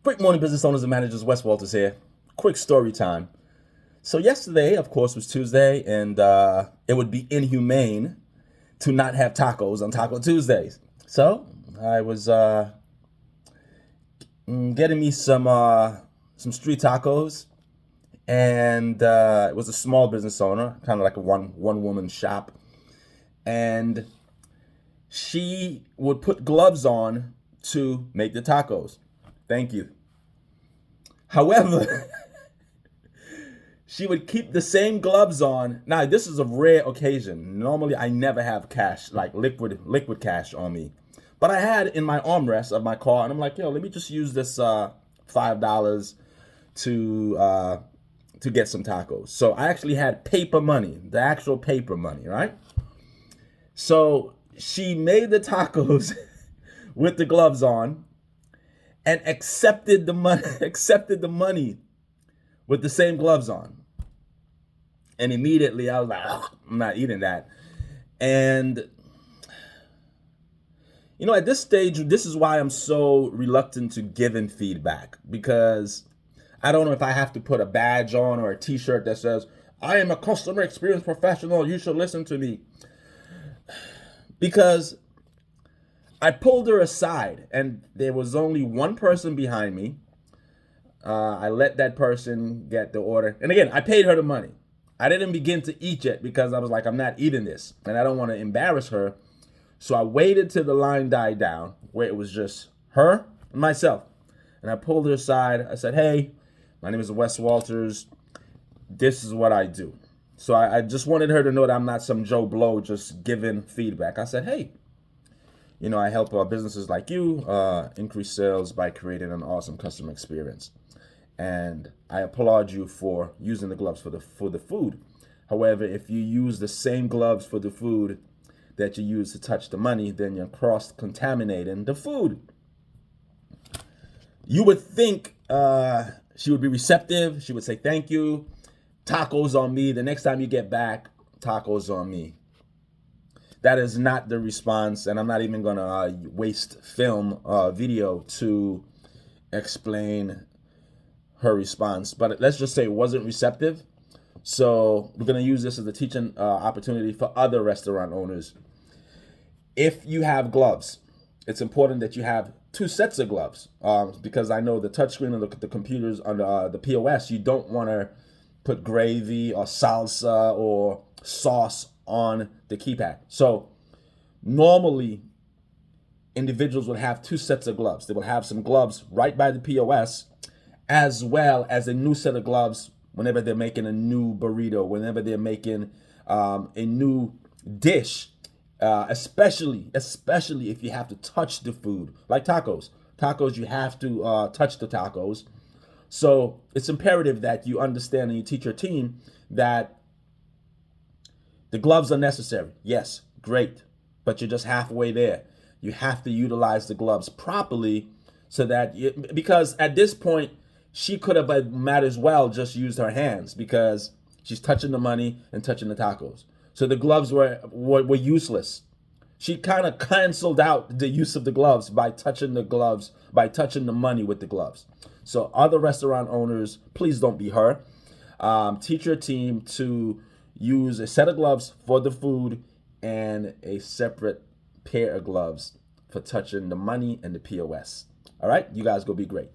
Great morning, business owners and managers. Wes Walters here. Quick story time. So yesterday, of course, was Tuesday, and it would be inhumane to not have tacos on Taco Tuesdays. So I was getting me some street tacos, and it was a small business owner, kind of like a one woman shop, and she would put gloves on to make the tacos. Thank you. However, she would keep the same gloves on. Now, this is a rare occasion. Normally, I never have cash, like liquid cash on me. But I had in my armrest of my car, and I'm like, yo, let me just use this $5 to get some tacos. So I actually had paper money, the actual paper money, right? So she made the tacos with the gloves on, and accepted the money with the same gloves on. And immediately I was like, I'm not eating that. And at this stage, this is why I'm so reluctant to giving feedback, because I don't know if I have to put a badge on or a t-shirt that says, I am a customer experience professional, you should listen to me. Because I pulled her aside, and there was only one person behind me. I let that person get the order. And again, I paid her the money. I didn't begin to eat yet because I was like, I'm not eating this, and I don't want to embarrass her. So I waited till the line died down, where it was just her and myself. And I pulled her aside. I said, hey, my name is Wes Walters. This is what I do. So I just wanted her to know that I'm not some Joe Blow just giving feedback. I said, hey, I help businesses like you increase sales by creating an awesome customer experience. And I applaud you for using the gloves for the food. However, if you use the same gloves for the food that you use to touch the money, then you're cross-contaminating the food. You would think she would be receptive. She would say, thank you. Tacos on me. The next time you get back, tacos on me. That is not the response, and I'm not even going to waste video to explain her response. But let's just say it wasn't receptive. So we're going to use this as a teaching opportunity for other restaurant owners. If you have gloves, it's important that you have 2 sets of gloves, because I know the touchscreen and the computers on the POS, you don't want to put gravy or salsa or sauce on the keypad. So normally individuals would have 2 sets of gloves. They will have some gloves right by the POS, as well as a new set of gloves whenever they're making a new burrito, whenever they're making a new dish, especially if you have to touch the food, like tacos. Tacos, you have to touch the tacos. So it's imperative that you understand and you teach your team that the gloves are necessary. Yes, great, but you're just halfway there. You have to utilize the gloves properly because at this point, she could have might as well just used her hands, because she's touching the money and touching the tacos. So the gloves were useless. She kind of canceled out the use of the gloves by touching the money with the gloves. So other restaurant owners, please don't be her. Teach your team to use a set of gloves for the food and a separate pair of gloves for touching the money and the POS. All right, you guys go be great.